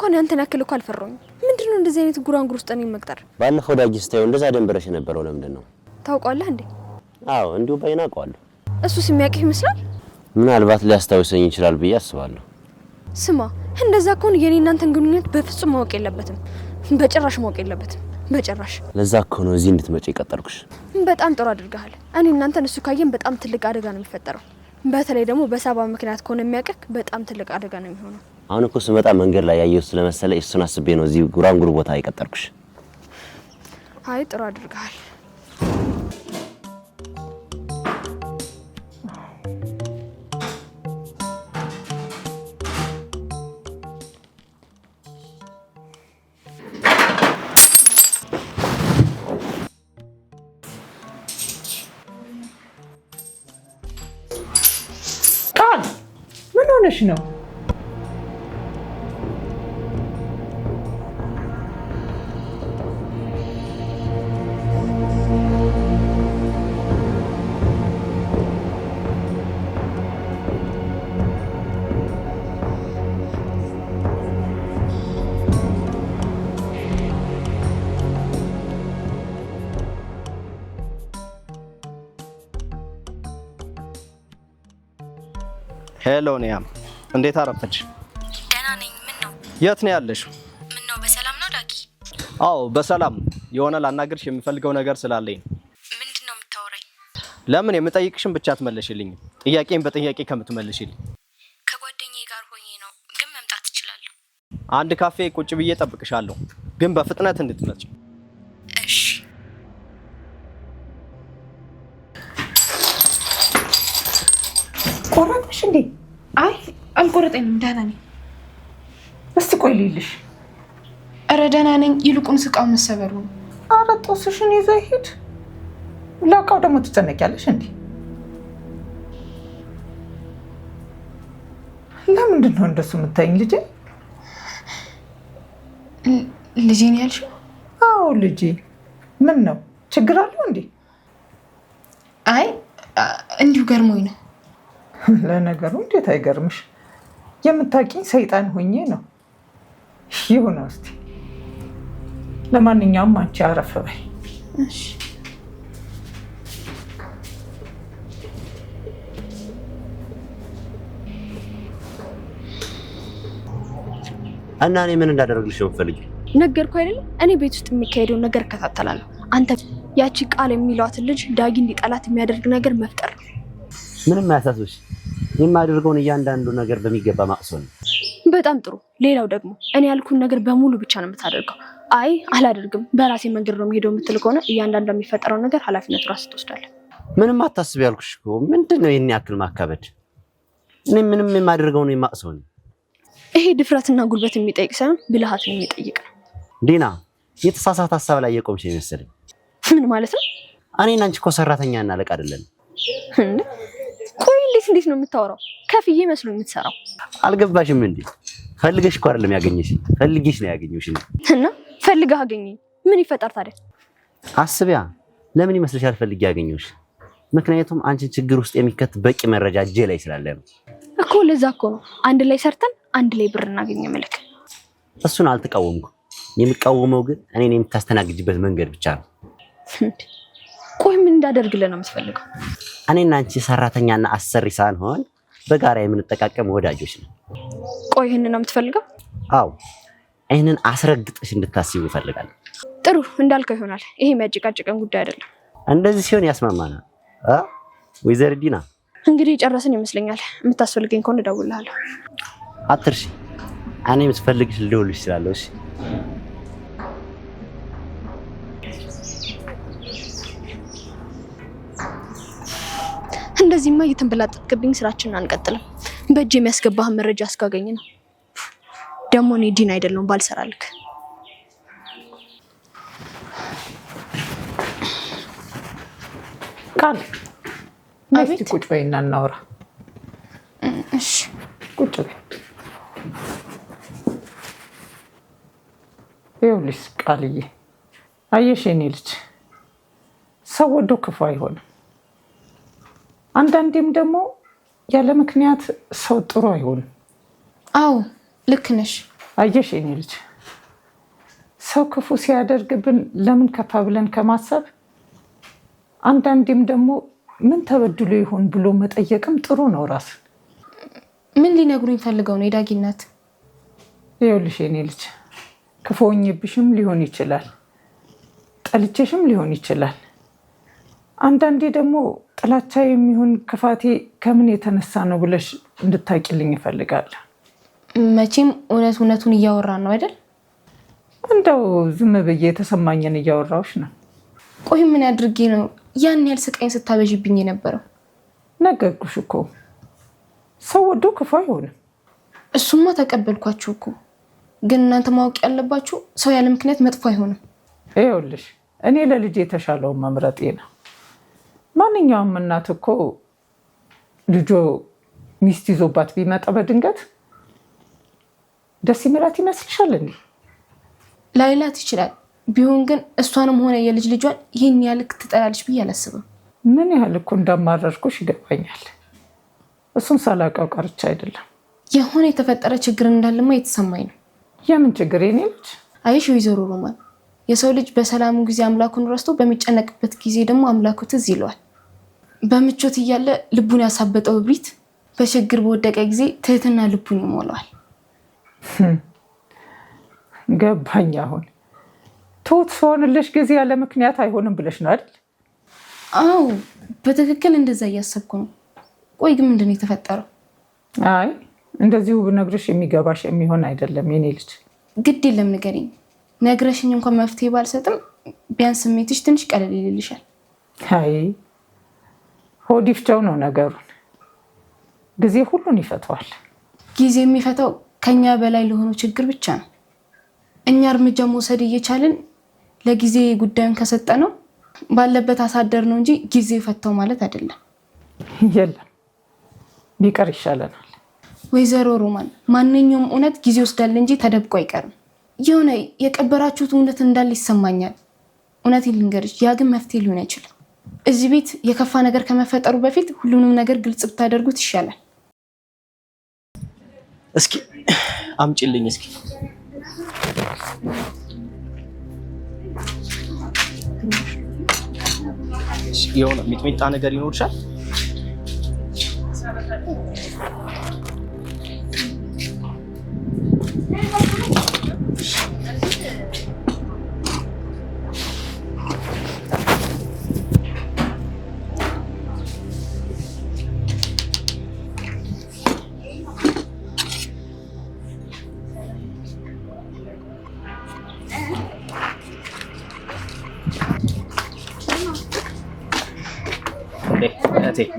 እንኳን ያንተን ያክል እኮ አልፈራሁኝ ምንድነው እንደዚህ አይነት ጉራንጉር ውስጥ እኔን መቅጠር ባለፈው ዳጊስታው እንደዛ ደንበረሽ ነበረው ለምንድነው ታውቃለህ እንዴ አዎ እንዲሁ ባይናቀዋለሁ እሱ ሲሚያቀህ ይመስላል ምናልባት ሊያስታውሰኝ ይችላል ብዬ አስባለሁ ስማ እንደዛ ከሆነ የኔ እናንተን ግንኙነት በፍጹም ማወቅ የለበትም በጭራሽ ማወቅ የለበትም በጭራሽ ለዛ እኮ ነው እዚህ እንድትመጪ ቀጠርኩሽ በጣም ጥሩ አድርገሃል እኔ እናንተን እሱ ካየን በጣም ትልቅ አደጋ ነው የሚፈጠረው በተለይ ደግሞ በሳባ ምክንያት ከሆነ የሚያቀክ በጣም ትልቅ አደጋ ነው የሚሆነው አሁን እኮ ስመጣ መንገድ ላይ ያየው ስለመሰለ እሱን አስቤ ነው እዚህ ጉራንጉር ቦታ አይቀጠርኩሽ አይ ጥሩ አድርገሃል ሆነሽ ነው ሄሎ ኒያም እንዴት አረፈች? ደህና ነኝ። ምን ነው? የት ነው ያለሽው? ምን ነው በሰላም ነው ዳጊ? አዎ በሰላም የሆነ ላናግርሽ የምፈልገው ነገር ስላለኝ። ምንድነው የምታወራኝ? ለምን የምጠይቅሽን ብቻ አትመለሽልኝ? ጥያቄን በጥያቄ ከምትመልሽልኝ። ከጓደኛዬ ጋር ሆኜ ነው ግን መምጣት እችላለሁ። አንድ ካፌ ቁጭ ብዬ ጠብቅሻለሁ ግን በፍጥነት እንድትመጪ። እሺ። ቆረጥሽ እንዴ? አይ አልቆረጠኝም ደህና ነኝ እስቲ ቆይ ልልሽ ኧረ ደህና ነኝ ይልቁን ስቃው መሰበሩ ነው ኧረ ጦስሽን ይዘህ ሂድ ላቃው ደግሞ ትጨነቂያለሽ እንዴ ለምንድን ነው እንደሱ የምታይኝ ልጄ ልጄ ነው ያልሽው አዎ ልጄ ምን ነው ችግር አለው እንዴ አይ እንዲሁ ገርሞኝ ነው ለነገሩ እንዴት አይገርምሽ የምታውቂኝ ሰይጣን ሆኜ ነው ይሁን እስቲ ለማንኛውም አንቺ አረፍ በይ እሺ እና እኔ ምን እንዳደረግልሽ ነው ፈልጊ ነገርኩ አይደል እኔ ቤት ውስጥ የሚካሄደው ነገር ከታተላለሁ አንተ ያቺ ቃል የሚሏት ልጅ ዳጊ እንዲጠላት የሚያደርግ ነገር መፍጠር ምንም አያሳስብሽ የማደርገውን እያንዳንዱ ነገር በሚገባ ማቅሰው ነው በጣም ጥሩ ሌላው ደግሞ እኔ ያልኩን ነገር በሙሉ ብቻ ነው የምታደርገው አይ አላደርግም በራሴ መንገድ ነው የሚሄደው የምትል ከሆነ እያንዳንዱ የሚፈጠረው ነገር ኃላፊነቱ ራስ ትወስዳለህ ምንም አታስብ ያልኩሽ እኮ ምንድነው ይሄን ያክል ማካበድ እኔ ምንም የማደርገውን የማቅሰው ነው ይሄ ድፍረትና ጉልበት የሚጠይቅ ሳይሆን ብልሃትን የሚጠይቅ ነው ዲና የተሳሳተ ሐሳብ ላይ የቆምሽ ይመስልኝ ምን ማለት ነው እኔና አንቺ እኮ ሰራተኛና አለቃ አይደለም እንዴ ቆይ እንዴት ነው የምታወራው ከፍዬ መስሎ የምትሰራው አልገባሽም እንዴ ፈልገሽ እኮ አይደለም ያገኘሽ ፈልጊሽ ነው ያገኘሽ እና ፈልገህ አገኘኝ ምን ይፈጠር ታዲያ አስቢያ ለምን ይመስልሻል ፈልጊ ያገኘሽ ምክንያቱም አንቺ ችግር ውስጥ የሚከት በቂ መረጃ እጄ ላይ ስላለ ነው እኮ ለዛ እኮ ነው አንድ ላይ ሰርተን አንድ ላይ ብር እናገኝ መልክ እሱን አልተቃወምኩም የሚቃወመው ግን እኔን የምታስተናግጅበት መንገድ ብቻ ነው ቆይ ምን እንዳደርግልህ ነው የምትፈልገው እኔና አንቺ ሰራተኛና አሰሪ ሳንሆን በጋራ የምንጠቃቀም ወዳጆች ነው ቆይ ይሄንን ነው የምትፈልገው አው ይሄንን አስረግጥሽ እንድታስቡ ይፈልጋል ጥሩ እንዳልከው ይሆናል ይሄ የሚያጭቃጭቀን ጉዳይ አይደለም እንደዚህ ሲሆን ያስማማናል ወይዘር ዲና እንግዲህ ጨረስን ይመስለኛል የምታስፈልገኝ ከሆነ እደውልልሃለሁ አትርሺ እኔ የምትፈልግሽ ልደውልልሽ እችላለሁ እሺ እንደዚህማ እየተንበላጠጥክብኝ ስራችንን አንቀጥልም በእጅ የሚያስገባህ መረጃ እስካገኝ ነው ደግሞ እኔ ዲና አይደለም ባልሰራልክ ቃል ነስቲ ቁጭ በይና እናውራ እሺ ቁጭ በይ ይኸውልሽ ቃልዬ አየሽ የኔ ልጅ ሰው ወዶ ክፉ አይሆንም አንዳንዴም ደግሞ ያለ ምክንያት ሰው ጥሩ አይሆንም አዎ ልክ ነሽ አየሽ የኔ ልጅ ሰው ክፉ ሲያደርግብን ለምን ከፋ ብለን ከማሰብ አንዳንዴም ደግሞ ምን ተበድሎ ይሆን ብሎ መጠየቅም ጥሩ ነው። ራስ ምን ሊነግሩኝ ፈልገው ነው የዳጊ እናት? ይኸውልሽ የኔ ልጅ ክፉ ሆኜብሽም ሊሆን ይችላል፣ ጠልቼሽም ሊሆን ይችላል። አንዳንዴ ደግሞ ጥላቻ የሚሆን ክፋቴ ከምን የተነሳ ነው ብለሽ እንድታቂልኝ እፈልጋለሁ። መቼም እውነቱን እያወራን ነው አይደል? እንደው ዝም ብዬ የተሰማኝን እያወራሁሽ ነው። ቆይ ምን አድርጌ ነው ያን ያህል ስቃይን ስታበዥብኝ የነበረው? ነገርኩሽ እኮ ሰው ወዶ ክፉ አይሆንም። እሱማ ተቀበልኳችሁ እኮ። ግን እናንተ ማወቅ ያለባችሁ ሰው ያለ ምክንያት መጥፎ አይሆንም። ይኸውልሽ እኔ ለልጅ የተሻለውን መምረጤ ነው። ማንኛውም እናት እኮ ልጆ ሚስት ይዞባት ቢመጣ በድንገት ደስ ይመላት ይመስልሻል እንዴ? ላይላት ይችላል። ቢሆን ግን እሷንም ሆነ የልጅ ልጇን ይህን ያህል ትጠላለች ብዬ አላስብም። ምን ያህል እኮ እንዳማረርኩሽ ይገባኛል። እሱን ሳላውቀው ቀርቼ አይደለም። የሆነ የተፈጠረ ችግር እንዳለማ የተሰማኝ ነው። የምን ችግር የኔ ልጅ? አይሽ ወይዘሮ ሮማን የሰው ልጅ በሰላሙ ጊዜ አምላኩን ረስቶ በሚጨነቅበት ጊዜ ደግሞ አምላኩ ትዝ ይለዋል። በምቾት እያለ ልቡን ያሳበጠው እብሪት በችግር በወደቀ ጊዜ ትህትና ልቡን ይሞላዋል። ገባኝ። አሁን ትሁት ስሆንልሽ ጊዜ ያለ ምክንያት አይሆንም ብለሽ ነው አይደል? አዎ በትክክል እንደዛ እያሰብኩ ነው። ቆይ ግን ምንድን ነው የተፈጠረው? አይ እንደዚሁ ብነግርሽ የሚገባሽ የሚሆን አይደለም የኔ ልጅ። ግድ የለም ንገሪኝ። ነግረሽኝ እንኳን መፍትሄ ባልሰጥም ቢያንስ ስሜትሽ ትንሽ ቀለል ይልልሻል። አይ ሆድ ይፍጨው ነው ነገሩን። ጊዜ ሁሉን ይፈታዋል። ጊዜ የሚፈታው ከኛ በላይ ለሆነው ችግር ብቻ ነው። እኛ እርምጃ መውሰድ እየቻልን ለጊዜ ጉዳዩን ከሰጠ ነው ባለበት አሳደር ነው እንጂ ጊዜ ፈታው ማለት አይደለም። የለም ቢቀር ይሻለናል። ወይዘሮ ሮማን ማንኛውም እውነት ጊዜ ወስዳል እንጂ ተደብቆ አይቀርም። የሆነ የቀበራችሁት እውነት እንዳለ ይሰማኛል። እውነቴን ልንገርሽ፣ ያ ግን መፍትሄ ሊሆን አይችልም። እዚህ ቤት የከፋ ነገር ከመፈጠሩ በፊት ሁሉንም ነገር ግልጽ ብታደርጉት ይሻላል። እስኪ አምጪልኝ እስኪ። የሆነ ሚጥሚጣ ነገር ይኖርሻል?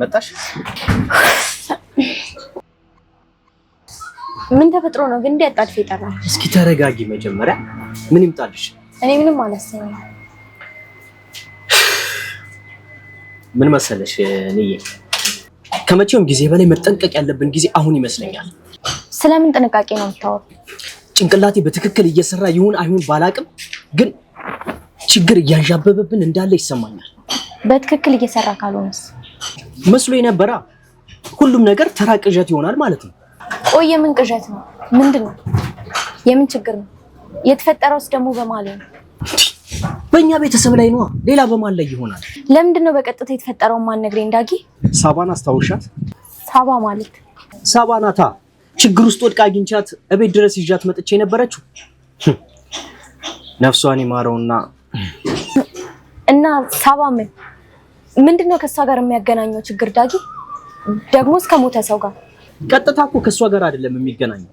መጣሽ? ምን ተፈጥሮ ነው ግን እንዲያጣድፍ ይጠራል? እስኪ ተረጋጊ መጀመሪያ። ምን ይምጣልሽ? እኔ ምንም አላሰብም። ምን መሰለሽ ንዬ፣ ከመቼውም ጊዜ በላይ መጠንቀቅ ያለብን ጊዜ አሁን ይመስለኛል። ስለምን ጥንቃቄ ነው የምታወራው? ጭንቅላቴ በትክክል እየሰራ ይሁን አይሁን ባላቅም ግን ችግር እያንዣበበብን እንዳለ ይሰማኛል። በትክክል እየሰራ ካልሆነስ? መስሎ የነበራ ሁሉም ነገር ተራ ቅዠት ይሆናል ማለት ነው። ቆይ የምን ቅዠት ነው? ምንድን ነው? የምን ችግር ነው የተፈጠረውስ? ደግሞ በማን ላይ ነው? በእኛ ቤተሰብ ላይ ነዋ። ሌላ በማን ላይ ይሆናል? ለምንድን ነው በቀጥታ የተፈጠረውን ማንነግረኝ? ዳጊ ሳባን አስታውሻት? ሳባ ማለት ሳባ ናታ። ችግር ውስጥ ወድቃ አግኝቻት እቤት ድረስ ይዣት መጥቼ የነበረችው። ነፍሷን ይማረውና እና ሳባ ምንድነው ከሷ ጋር የሚያገናኘው ችግር? ዳጊ ደግሞ እስከ ሞተ ሰው ጋር ቀጥታ እኮ ከሷ ጋር አይደለም የሚገናኘው።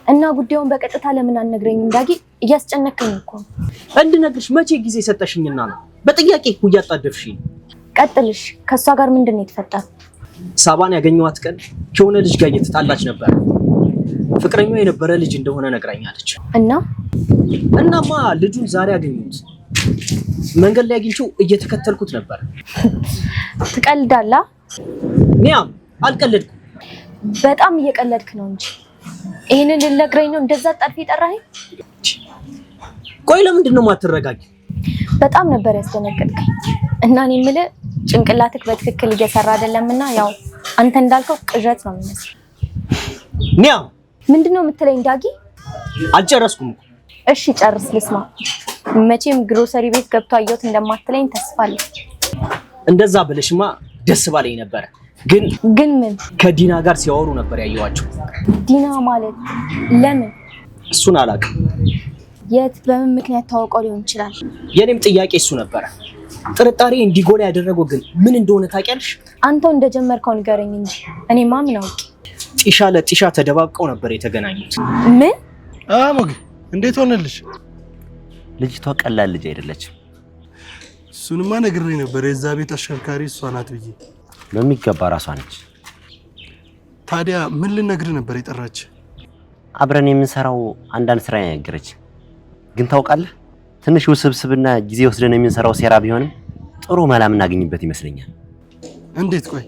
እና ጉዳዩን በቀጥታ ለምን አልነግረኝም? ዳጊ እያስጨነቀኝ እኮ። እንድነግርሽ መቼ ጊዜ ሰጠሽኝና ነው? በጥያቄ እኮ እያጣደፍሽኝ። ቀጥልሽ። ከሷ ጋር ምንድነው የተፈጠረው? ሳባን ያገኘኋት ቀን ከሆነ ልጅ ጋር እየተጣላች ነበር። ፍቅረኛዋ የነበረ ልጅ እንደሆነ ነግራኛለች። እናማ ልጁን ዛሬ አገኘሁት። መንገድ ላይ አግኝቼው እየተከተልኩት ነበር። ትቀልዳላ? ኒያም አልቀለድኩም። በጣም እየቀለድክ ነው እንጂ ይሄንን ልነግረኝ ነው እንደዛ ጠርፊ ጠራኸኝ? ቆይ ለምንድን ነው የማትረጋጊ? በጣም ነበር ያስደነገጥከኝ። እና እኔ የምልህ ጭንቅላትክ በትክክል እየሰራ አይደለምና ያው አንተ እንዳልከው ቅዠት ነው የሚመስለው። ኒያም ምንድነው የምትለኝ ዳጊ? አልጨረስኩም። እሺ ጨርስ ልስማ። መቼም ግሮሰሪ ቤት ገብቶ አየሁት እንደማትለኝ ተስፋ አለኝ። እንደዛ ብለሽማ ደስ ባለኝ ነበር። ግን ምን? ከዲና ጋር ሲያወሩ ነበር ያየዋቸው። ዲና ማለት ለምን? እሱን አላውቅም። የት በምን ምክንያት ታውቀው ሊሆን ይችላል? የኔም ጥያቄ እሱ ነበረ። ጥርጣሬ እንዲጎላ ያደረገው ግን ምን እንደሆነ ታውቂያለሽ? አንተው እንደጀመርከው ንገረኝ እንጂ እኔማ ምን አውቄ። ጢሻ ለጢሻ ተደባብቀው ነበር የተገናኙት። ምን? ሞግ እንዴት ሆነልሽ? ልጅቷ ቀላል ልጅ አይደለችም። እሱንማ ነግሬ ነበር። የዛ ቤት አሽከርካሪ እሷ ናት ብዬ። በሚገባ ራሷ ነች። ታዲያ ምን ልነግር ነበር የጠራች? አብረን የምንሰራው አንዳንድ ስራ ያነገረች። ግን ታውቃለህ ትንሽ ውስብስብና ጊዜ ወስደን የምንሰራው ሴራ ቢሆንም ጥሩ መላ የምናገኝበት ይመስለኛል። እንዴት? ቆይ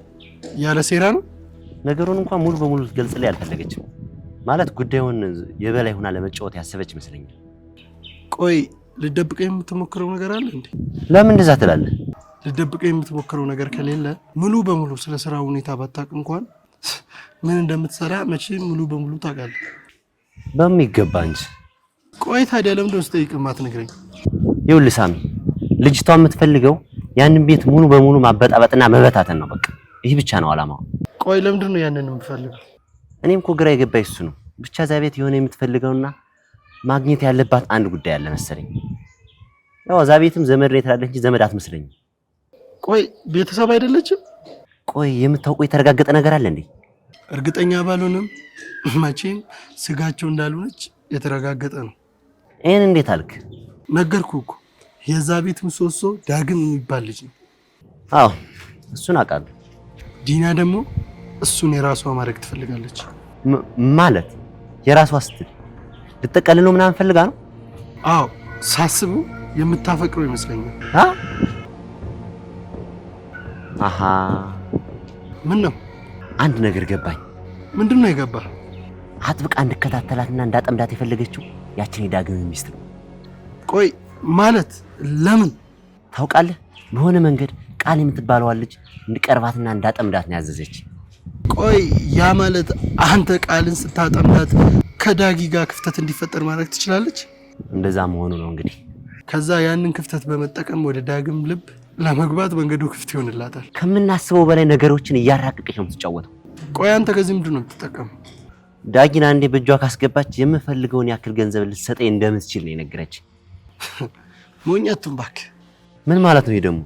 ያለ ሴራ ነው? ነገሩን እንኳን ሙሉ በሙሉ ገልጽልኝ አልፈለገችም። ማለት ጉዳዩን የበላይ ሆና ለመጫወት ያሰበች ይመስለኛል። ቆይ ልደብቀኝ የምትሞክረው ነገር አለ እንዴ? ለምን እንደዛ ትላለህ? ልደብቀኝ የምትሞክረው ነገር ከሌለ ሙሉ በሙሉ ስለ ስራው ሁኔታ ባታውቅ እንኳን ምን እንደምትሰራ መቼም ሙሉ በሙሉ ታውቃለህ። በሚገባ እንጂ። ቆይ ታዲያ ለምን ደስ ጠይቅም አትነግረኝ? ይኸውልህ ሳሚ፣ ልጅቷ የምትፈልገው ያንን ቤት ሙሉ በሙሉ ማበጣበጥና መበታተን ነው። በቃ ይህ ብቻ ነው አላማው። ቆይ ለምንድን ነው ያንን የምትፈልገው? እኔም እኮ ግራ የገባኝ እሱ ነው። ብቻ እዛ ቤት የሆነ የምትፈልገውና ማግኘት ያለባት አንድ ጉዳይ አለ መሰለኝ። ያው እዛ ቤትም ዘመድ ነው ትላለች እንጂ ዘመድ አትመስለኝም። ቆይ ቤተሰብ አይደለችም? ቆይ የምታውቀው የተረጋገጠ ነገር አለ እንዴ? እርግጠኛ ባልሆንም መቼም ስጋቸው እንዳልሆነች የተረጋገጠ ነው። ይሄን እንዴት አልክ? ነገርኩህ እኮ የዛ ቤት ምሰሶ ዳግም የሚባል ልጅ ነው። አዎ እሱን አውቃለሁ። ዲና ደግሞ እሱን የራሷ ማድረግ ትፈልጋለች። ማለት የራሷ ስትል ልትጠቀልል ነው ምናምን ፈልጋ ነው? አዎ ሳስበው የምታፈቅረው ይመስለኛል። አሃ ምን ነው? አንድ ነገር ገባኝ። ምንድን ነው የገባህ? አጥብቃ እንድከታተላትና እንዳጠምዳት የፈለገችው ያችን የዳግም ሚስት ነው። ቆይ ማለት ለምን? ታውቃለህ በሆነ መንገድ ቃል የምትባለዋ ልጅ እንድቀርባትና እንዳጠምዳት ነው ያዘዘች። ቆይ ያ ማለት አንተ ቃልን ስታጠምዳት ከዳጊ ጋር ክፍተት እንዲፈጠር ማድረግ ትችላለች? እንደዛ መሆኑ ነው እንግዲህ። ከዛ ያንን ክፍተት በመጠቀም ወደ ዳግም ልብ ለመግባት መንገዱ ክፍት ይሆንላታል። ከምናስበው በላይ ነገሮችን እያራቀቀች ነው የምትጫወተው። ቆይ አንተ ከዚህ ምንድን ነው የምትጠቀመው? ዳጊን አንዴ በእጇ ካስገባች የምፈልገውን ያክል ገንዘብ ልትሰጠኝ እንደምትችል ነው የነገረች። ሞኛቱን እባክህ። ምን ማለት ነው ይሄ ደግሞ?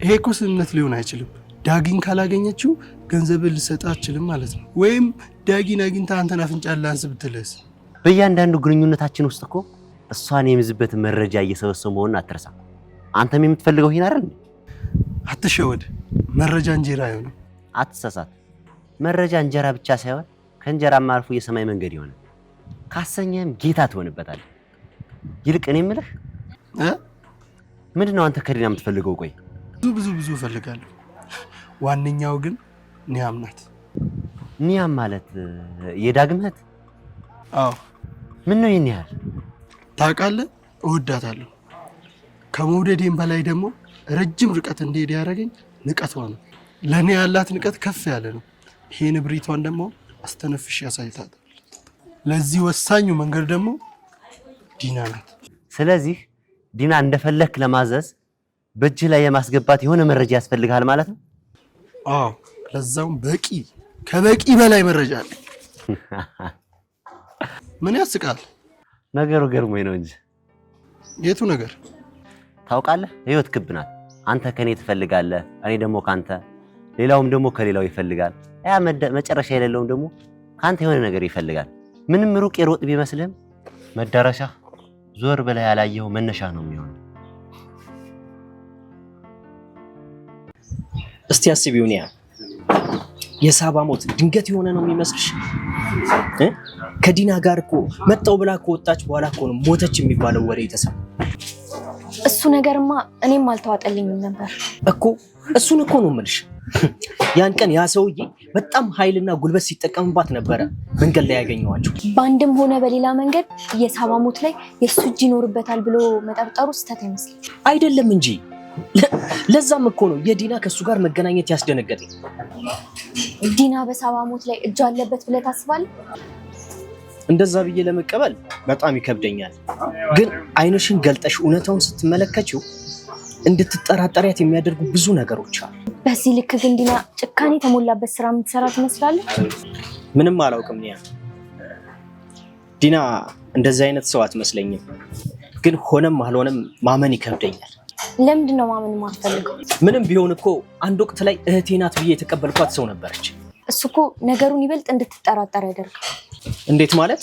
ይሄ እኮ ስምምነት ሊሆን አይችልም። ዳጊን ካላገኘችው ገንዘብን ልትሰጥህ አትችልም ማለት ነው። ወይም ዳጊን አግኝታ አንተን አፍንጫህን ላንስ ብትልስ? በእያንዳንዱ ግንኙነታችን ውስጥ እኮ እሷን የምዝበትን መረጃ እየሰበሰቡ መሆኑን አትረሳ። አንተም የምትፈልገው ይሄን አይደል? አትሸወድ። መረጃ እንጀራ አይሆንም። አትሳሳት። መረጃ እንጀራ ብቻ ሳይሆን ከእንጀራም አልፎ የሰማይ መንገድ ይሆናል። ካሰኘህም ጌታ ትሆንበታለህ። ይልቅ እኔ የምልህ ምንድነው አንተ ከዲና የምትፈልገው? ቆይ ብዙ እፈልጋለሁ። ዋነኛው ግን ኒያም ናት። ኒያም ማለት የዳግም እህት? አዎ። ምን ነው ይሄን ያህል? ታውቃለህ፣ እወዳታለሁ። ከመውደዴም በላይ ደግሞ ረጅም ርቀት እንድሄድ ያደረገኝ ንቀቷ ነው። ለእኔ ያላት ንቀት ከፍ ያለ ነው። ይሄን ብሪቷን ደግሞ አስተነፍሽ ያሳይታል። ለዚህ ወሳኙ መንገድ ደግሞ ዲና ናት። ስለዚህ ዲና እንደፈለክ ለማዘዝ በእጅህ ላይ የማስገባት የሆነ መረጃ ያስፈልጋል ማለት ነው? አዎ፣ ለዛውም ከበቂ በላይ መረጃ አለ። ምን ያስቃል? ነገሩ ገርሞኝ ነው እንጂ። የቱ ነገር? ታውቃለህ ህይወት ክብ ናት። አንተ ከኔ ትፈልጋለህ፣ እኔ ደግሞ ካንተ፣ ሌላውም ደግሞ ከሌላው ይፈልጋል። ያ መጨረሻ የሌለውም ደግሞ ካንተ የሆነ ነገር ይፈልጋል። ምንም ሩቅ የሮጥ ቢመስልህም መዳረሻ ዞር ብለህ ያላየው መነሻ ነው የሚሆነው። እስቲ አስቢው ኒያ፣ የሳባ ሞት ድንገት የሆነ ነው የሚመስልሽ? ከዲና ጋር እኮ መጣው ብላ ከወጣች በኋላ እኮ ነው ሞተች የሚባለው ወሬ የተሰማ። እሱ ነገርማ እኔም አልተዋጠልኝም ነበር እኮ። እሱን እኮ ነው የምልሽ። ያን ቀን ያ ሰውዬ በጣም ኃይልና ጉልበት ሲጠቀምባት ነበረ መንገድ ላይ ያገኘዋቸው። በአንድም ሆነ በሌላ መንገድ የሳባ ሞት ላይ የእሱ እጅ ይኖርበታል ብሎ መጠርጠሩ ስህተት አይመስልም? አይደለም እንጂ። ለዛም እኮ ነው የዲና ከእሱ ጋር መገናኘት ያስደነገጠኝ። ዲና በሳባ ሞት ላይ እጁ አለበት ብለህ ታስባለህ? እንደዛ ብዬ ለመቀበል በጣም ይከብደኛል። ግን አይንሽን ገልጠሽ እውነታውን ስትመለከችው እንድትጠራጠሪያት የሚያደርጉ ብዙ ነገሮች አሉ። በዚህ ልክ ግን ዲና ጭካኔ የተሞላበት ስራ የምትሰራ ትመስላለች። ምንም አላውቅም ኒያ። ዲና እንደዚህ አይነት ሰው አትመስለኝም። ግን ሆነም አልሆነም ማመን ይከብደኛል። ለምንድን ነው ማመን የማትፈልገው? ምንም ቢሆን እኮ አንድ ወቅት ላይ እህቴ ናት ብዬ የተቀበልኳት ሰው ነበረች። እሱ እኮ ነገሩን ይበልጥ እንድትጠራጠር ያደርጋል። እንዴት ማለት?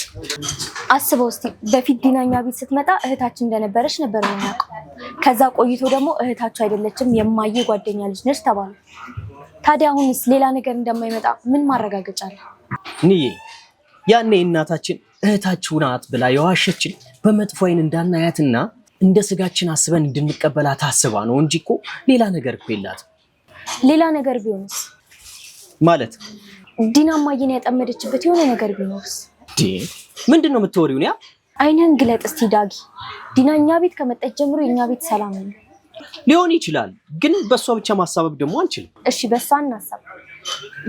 አስበው እስቲ በፊት ዲና እኛ ቤት ስትመጣ እህታችን እንደነበረች ነበር የምናውቀው። ከዛ ቆይቶ ደግሞ እህታችሁ አይደለችም የማየ ጓደኛ ልጅ ነች ተባለ። ታዲያ አሁንስ ሌላ ነገር እንደማይመጣ ምን ማረጋገጫ አለ? ንዬ ያኔ እናታችን እህታችሁ ናት ብላ የዋሸችን በመጥፎ አይን እንዳናያትና እንደ ስጋችን አስበን እንድንቀበላት አስባ ነው እንጂ እኮ ሌላ ነገር እኮ የላትም። ሌላ ነገር ቢሆንስ? ማለት ዲና ማየን ያጠመደችበት የሆነ ነገር ቢኖርስ? ምንድን ነው የምትወሪው? ያ አይነን ግለጥ እስቲ ዳጊ። ዲና እኛ ቤት ከመጣች ጀምሮ የኛ ቤት ሰላም ነው። ሊሆን ይችላል፣ ግን በሷ ብቻ ማሳበብ ደግሞ አንችልም። እሺ በሷ እናሳብ።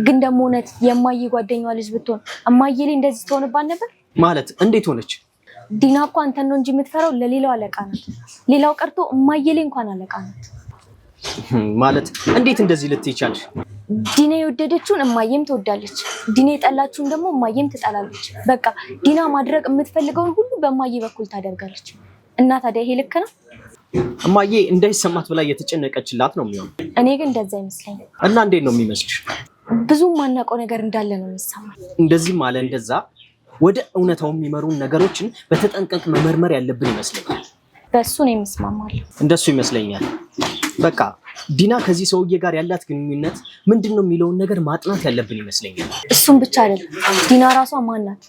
ግን ደግሞ እውነት የማየ ጓደኛዋ ልጅ ብትሆን እማየ ላይ እንደዚህ ትሆንባት ነበር? ማለት እንዴት ሆነች? ዲና እኮ አንተን ነው እንጂ የምትፈራው ለሌላው አለቃ ናት። ሌላው ቀርቶ እማየ ላይ እንኳን አለቃ ናት። ማለት እንዴት እንደዚህ ልትይ ቻልሽ? ዲና የወደደችውን እማየም ትወዳለች፣ ዲና የጠላችውን ደግሞ እማየም ትጠላለች። በቃ ዲና ማድረግ የምትፈልገውን ሁሉ በእማየ በኩል ታደርጋለች። እና ታዲያ ይሄ ልክ ነው? እማየ እንዳይሰማት ብላ እየተጨነቀችላት ነው የሚሆነው። እኔ ግን እንደዛ አይመስለኝም። እና እንዴት ነው የሚመስልሽ? ብዙም ማናውቀው ነገር እንዳለ ነው የሚሰማኝ። እንደዚህ ማለ እንደዛ ወደ እውነታው የሚመሩን ነገሮችን በተጠንቀቅ መመርመር ያለብን ይመስለኛል። በእሱ ነው የምስማማለሁ። እንደሱ ይመስለኛል። በቃ ዲና ከዚህ ሰውዬ ጋር ያላት ግንኙነት ምንድን ነው የሚለውን ነገር ማጥናት ያለብን ይመስለኛል። እሱም ብቻ አይደለም፣ ዲና ራሷ ማን ናት?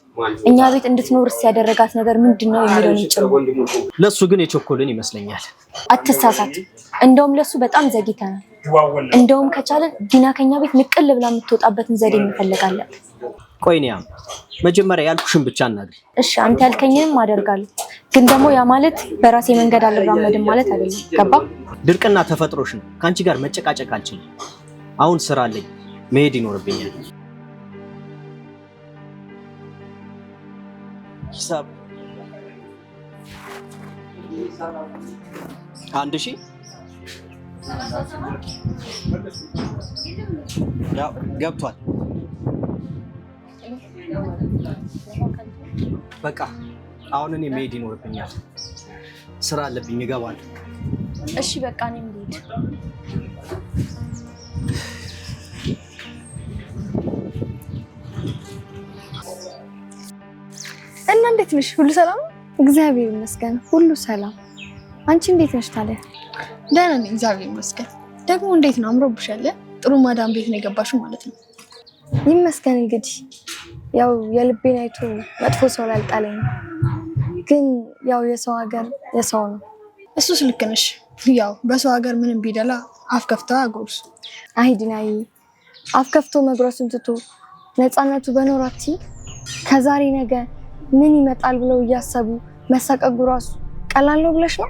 እኛ ቤት እንድትኖርስ ያደረጋት ነገር ምንድን ነው የሚለውን ጭምር። ለሱ ግን የቸኮልን ይመስለኛል። አትሳሳት። እንደውም ለሱ በጣም ዘግይተናል። እንደውም ከቻለን ዲና ከኛ ቤት ንቅል ብላ የምትወጣበትን ዘዴ እንፈልጋለን። ቆይ ኒያ፣ መጀመሪያ ያልኩሽን ብቻ እናግሪ። እሺ አንተ ያልከኝንም አደርጋለሁ። ግን ደግሞ ያ ማለት በራሴ መንገድ አልራመድም ማለት አይደለም። ገባ? ድርቅና ተፈጥሮሽ ነው። ከአንቺ ጋር መጨቃጨቅ አልችልም። አሁን ስራ አለኝ፣ መሄድ ይኖርብኛል። ሂሳብ 1000 ያው ገብቷል። በቃ አሁን እኔ መሄድ ይኖርብኛል። ስራ አለብኝ፣ እገባለሁ። እሺ በቃ እኔም ልሂድ። እና እንዴት ነሽ? ሁሉ ሰላም? እግዚአብሔር ይመስገን ሁሉ ሰላም። አንቺ እንዴት ነሽ ታዲያ? ደህና ነኝ እግዚአብሔር ይመስገን። ደግሞ እንዴት ነው? አምሮብሻል። ጥሩ ማዳም ቤት ነው የገባሽው ማለት ነው። ይመስገን እንግዲህ ያው የልቤን አይቶ መጥፎ ሰው ላልጣለኝ፣ ግን ያው የሰው ሀገር የሰው ነው። እሱስ ልክ ነሽ። ያው በሰው ሀገር ምንም ቢደላ አፍ ከፍተው አጎርሱ። አይ ዲናዬ፣ አፍ ከፍቶ መጉረሱን ትቶ ነፃነቱ በኖራት ከዛሬ ነገ ምን ይመጣል ብለው እያሰቡ መሰቀጉ ራሱ ቀላል ነው ብለሽ ነው?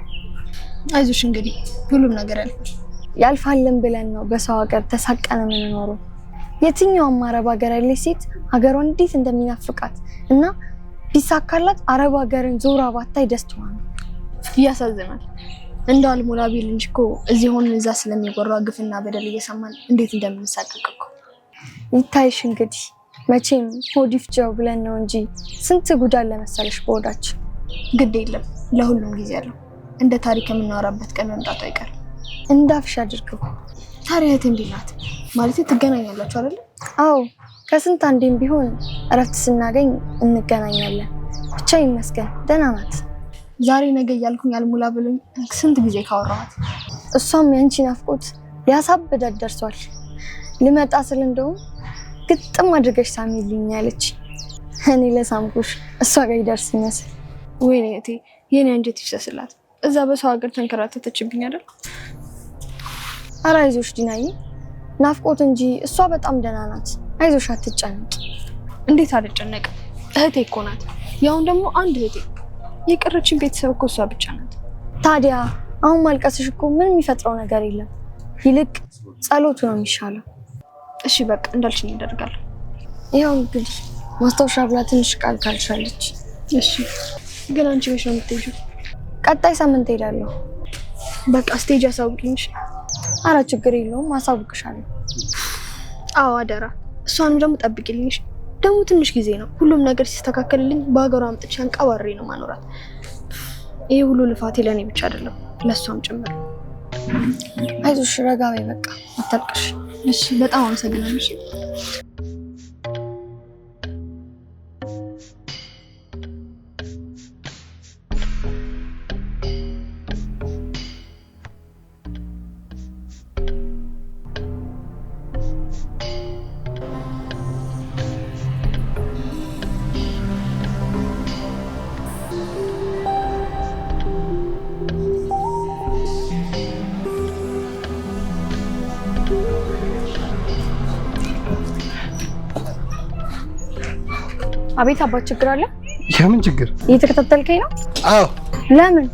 አይዞሽ እንግዲህ ሁሉም ነገር ያልፋልን ብለን ነው በሰው ሀገር ተሳቀነ የምንኖረው። የትኛውም አረብ ሀገር ያለች ሴት ሀገሯን እንዴት እንደሚናፍቃት እና ቢሳካላት አረብ ሀገርን ዞራ ባታይ ደስታዋ ነው። ያሳዝናል። እንደው አልሞላ ቢል እንጂ እኮ እዚህ ሆነን እዛ ስለሚወራ ግፍና በደል እየሰማን እንዴት እንደምንሳቀቅ እኮ ይታይሽ። እንግዲህ መቼም ሆድ ይፍጀው ብለን ነው እንጂ ስንት ጉዳይ ለመሰለሽ በሆዳችን። ግድ የለም ለሁሉም ጊዜ አለው። እንደ ታሪክ የምናወራበት ቀን መምጣቱ አይቀርም። እንዳፍሽ አድርገው። ታዲያ እህቴ እንዴት ናት? ማለት ትገናኛላችሁ አይደል? አዎ ከስንት አንዴም ቢሆን እረፍት ስናገኝ እንገናኛለን። ብቻ ይመስገን ደህና ናት። ዛሬ ነገ እያልኩኝ አልሞላ ብሎኝ ስንት ጊዜ ካወራኋት፣ እሷም ያንቺ ናፍቆት ሊያሳብዳት ደርሷል። ልመጣ ስል እንደውም ግጥም አድርገሽ ሳሚልኝ ያለች። እኔ ለሳምኩሽ እሷ ጋር ይደርስ ይመስል። ወይኔ እህቴ የኔ አንጀት ይፍሰስላት። እዛ በሰው ሀገር ተንከራተተችብኝ አይደል? ኧረ አይዞሽ ዲናዬ፣ ናፍቆት እንጂ እሷ በጣም ደህና ናት። አይዞሽ አትጨነቂ። እንዴት አልጨነቅም? እህቴ እኮ ናት። ያውን ደግሞ አንድ እህቴ። የቀረችን ቤተሰብ እኮ እሷ ብቻ ናት። ታዲያ አሁን ማልቀስሽ እኮ ምን የሚፈጥረው ነገር የለም። ይልቅ ጸሎቱ ነው የሚሻለው። እሺ በቃ እንዳልሽኝ ያደርጋለሁ። ይኸው እንግዲህ ማስታወሻ ብላ ትንሽ ቃል ካልሻለች እሺ ግን አንቺ መቼ ነው የምትሄጂው? ቀጣይ ሳምንት ሄዳለሁ። በቃ ስቴጅ አሳውቂኝ። አረ ችግር የለውም አሳውቅሻለሁ። አዎ አደራ። እሷንም ደግሞ ጠብቂልኝ። ደግሞ ትንሽ ጊዜ ነው። ሁሉም ነገር ሲስተካከልልኝ በሀገሯ አምጥቼ አንቀባሬ ነው ማኖራት። ይሄ ሁሉ ልፋቴ ለኔ ብቻ አይደለም ለሷም ጭምር። አይዞሽ ረጋ በይ በቃ አታልቅሽ። እሺ በጣም አመሰግናለሁ። አቤት አባት ችግር አለ? የምን ችግር? እየተከታተልከኝ ነው? አዎ። ለምን?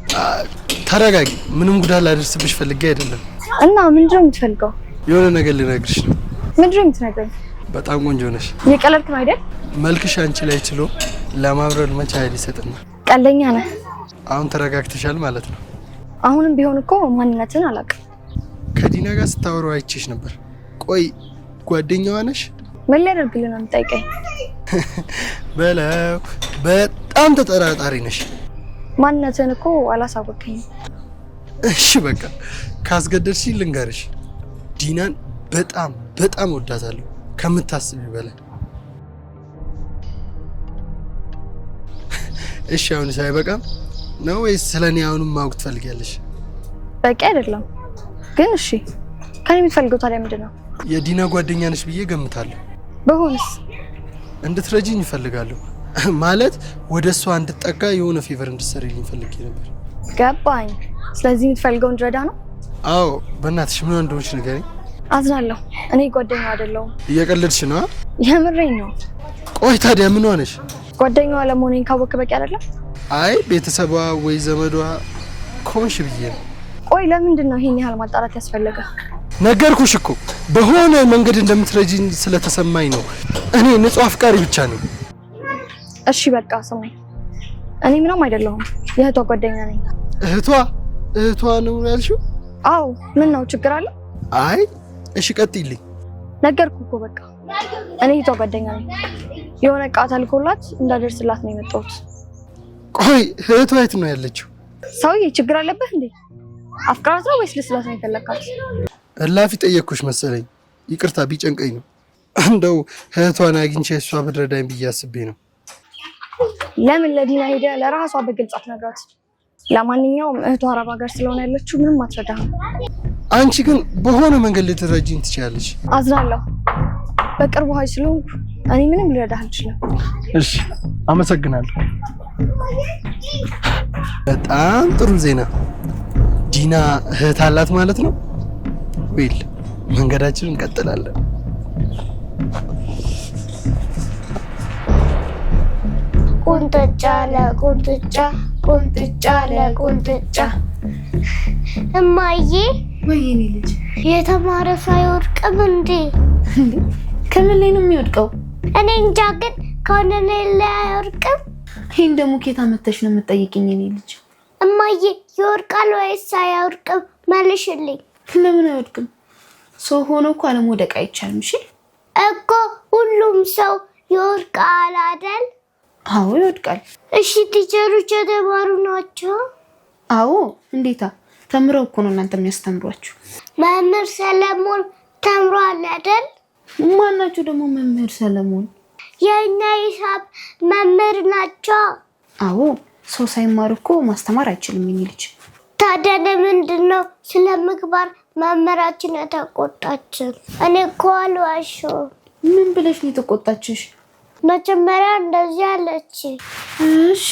ተረጋጊ። ምንም ጉዳት ላደርስብሽ ፈልጌ አይደለም። እና ምንድን ነው የምትፈልገው? የሆነ ነገር ልነግርሽ ነው። ምንድን ነው የምትነግረኝ? በጣም ቆንጆ ነሽ። እየቀለድክ ነው አይደል? መልክሽ አንቺ ላይ ችሎ ለማብረር መቻ ኃይል ይሰጥና። ቀልደኛ ነህ። አሁን ተረጋግተሻል ማለት ነው። አሁንም ቢሆን እኮ ማንነትን አላውቅም። ከዲና ጋር ስታወሩ አይቼሽ ነበር። ቆይ ጓደኛዋ ነሽ? ምን ሊያደርግልህ ነው የምጠይቀኝ? በለው በጣም ተጠራጣሪ ነሽ። ማንነትን እኮ አላሳወቀኝም። እሺ በቃ ካስገደድሽኝ ልንገርሽ፣ ዲናን በጣም ወዳታለሁ ከምታስቢ በላይ። እሺ አሁን ሳይበቃም ነው ወይስ ስለኔ አሁንም ማወቅ ትፈልጊያለሽ? በቂ አይደለም ግን እሺ ከኔ የምትፈልገው ታዲያ ምንድን ነው? የዲና ጓደኛ ነሽ ብዬ ገምታለሁ። በሆንስ? እንድትረጂኝ እፈልጋለሁ። ማለት ወደ እሷ እንድጠጋ የሆነ ፌቨር እንድትሰሪልኝ ፈልጌ ነበር። ገባኝ። ስለዚህ የምትፈልገው እንድረዳ ነው? አዎ። በእናትሽ ምን እንደሆነች ንገሪኝ። አዝናለሁ። እኔ ጓደኛዋ አይደለሁም። እየቀለድሽ ነው? የምሬኝ ነው። ቆይ ታዲያ ምን ሆነሽ? ጓደኛዋ ለመሆኔን ካወቅህ በቂ አይደለም? አይ ቤተሰቧ ወይ ዘመዷ ከሆንሽ ብዬ ነው። ቆይ ለምንድን ነው ይሄን ያህል ማጣራት ያስፈለገ? ነገርኩሽ እኮ በሆነ መንገድ እንደምትረጂኝ ስለተሰማኝ ነው። እኔ ንጹህ አፍቃሪ ብቻ ነኝ። እሺ በቃ ስማኝ፣ እኔ ምንም አይደለሁም። የእህቷ ጓደኛ ነኝ። እህቷ ነው ያልሽው? አዎ። ምን ነው ችግር አለ? አይ እሺ ቀጥይልኝ። ነገርኩህ እኮ በቃ እኔ የእህቷ ጓደኛ ነኝ። የሆነ ዕቃ ተልኮላት እንዳደርስላት ነው የመጣሁት። ቆይ እህቷ የት ነው ያለችው? ሰውዬ ችግር አለበት እንዴ? አፍቃራት ነው ወይስ ልስላት ነው የፈለካት? እላፊ ጠየቅኩሽ መሰለኝ። ይቅርታ ቢጨንቀኝ ነው። እንደው እህቷን አግኝቼ እሷ ብትረዳኝ ብዬ አስቤ ነው። ለምን ለዲና ሄደ ለራሷ በግልጽ አትነግራት? ለማንኛውም እህቷ አረብ ሀገር ስለሆነ ያለችው ምንም አትረዳህም። አንቺ ግን በሆነ መንገድ ልትረጂኝ ትችላለች። አዝናለሁ። በቅርቡ ሀይ ስለሆንኩ እኔ ምንም ልረዳህ አልችልም። እሺ አመሰግናለሁ። በጣም ጥሩ ዜና። ዲና እህት አላት ማለት ነው። ዌል መንገዳችንን እንቀጥላለን። ቁንጥጫ ለቁንጥጫ ቁንጥጫ ለቁንጥጫ። እማዬ ወይኔ ልጅ የተማረ ሰው አይወድቅም እንዴ? ከምን ላይ ነው የሚወድቀው? እኔ እንጃ ግን ከሆነ ላይ አይወድቅም። ይሄን ደግሞ ኬታ መተሽ ነው የምትጠይቂኝ? እኔ ልጅ እማዬ ይወድቃል ወይስ አያወድቅም? መልሽልኝ። ለምን አይወድቅም? ሰው ሆኖ እኮ አለመውደቅ አይቻልም። እሺ እኮ ሁሉም ሰው ይወድቃል አይደል? አዎ ይወድቃል። እሺ ቲቸሮች የተማሩ ናቸው? አዎ እንዴታ፣ ተምረው እኮ ነው እናንተ የሚያስተምሯችሁ። መምህር ሰለሞን ተምሯል አይደል? ማናቸው ደግሞ መምህር ሰለሞን? የእኛ ሂሳብ መምህር ናቸው። አዎ ሰው ሳይማር እኮ ማስተማር አይችልም። እኔ ልጅ ታዲያ ለምንድን ነው ስለ ምግባር መምህራችን የተቆጣችን? እኔ እኮ አልዋሸሁም። ምን ብለሽ ነው የተቆጣችሽ? መጀመሪያ እንደዚህ አለች። እሺ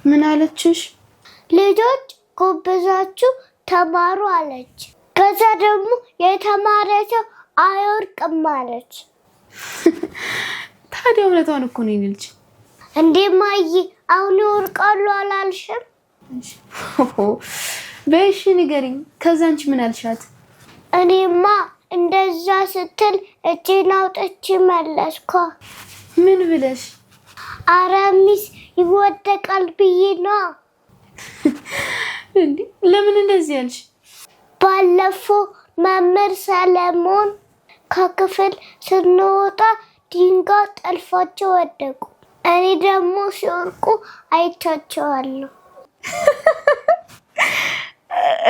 ምን አለችሽ? ልጆች ጎበዛችሁ ተማሩ አለች። ከዛ ደግሞ የተማረ ሰው አይወድቅም አለች። ታዲያ እውነቷን እኮ ነው ልጅ። እንዴ ማይ አሁን ይወድቃሉ አላልሽም? በእሺ ንገሪኝ። ከዛ አንቺ ምን አልሻት? እኔማ እንደዛ ስትል እጄን አውጥቼ መለስኳ። ምን ብለሽ? አረ ሚስ ይወደቃል ብዬ ነው። እንዴ ለምን እንደዚህ ያልሽ? ባለፈው መምህር ሰለሞን ከክፍል ስንወጣ ድንጋይ ጠልፏቸው ወደቁ። እኔ ደግሞ ሲወርቁ አይቻቸዋለሁ።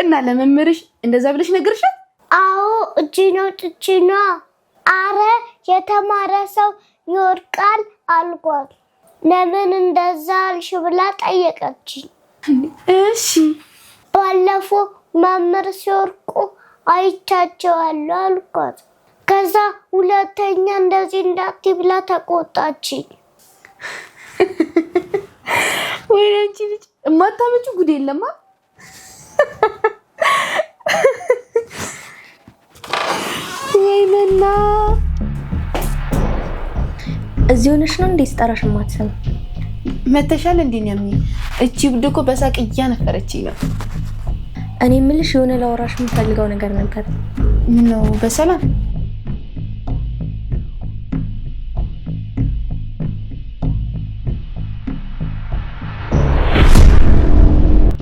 እና ለመምህርሽ እንደዛ ብለሽ ነገርሻት? አዎ እጄን አውጥቼ ነው። አረ የተማረ ሰው ይወርቃል አልኳት። ለምን እንደዛ አልሽ ብላ ጠየቀችኝ። እሺ ባለፈው መምህር ሲወርቁ አይቻቸዋለሁ አልኳት። ከዛ ሁለተኛ እንደዚህ እንዳትይ ብላ ተቆጣችኝ። ወይ አንቺ ልጅ እማታመጪው ጉድ የለማ። ወይኔና እዚህ ሆነሽ ነው እንዴ ስጠራሽ ማትሰም? መተሻል እንዴ ነው ያሚ? እቺ ብድ እኮ በሳቅ እያነፈረችኝ ነው። እኔ የምልሽ የሆነ ላወራሽ የምፈልገው ነገር ነበር። ምን ነው? በሰላም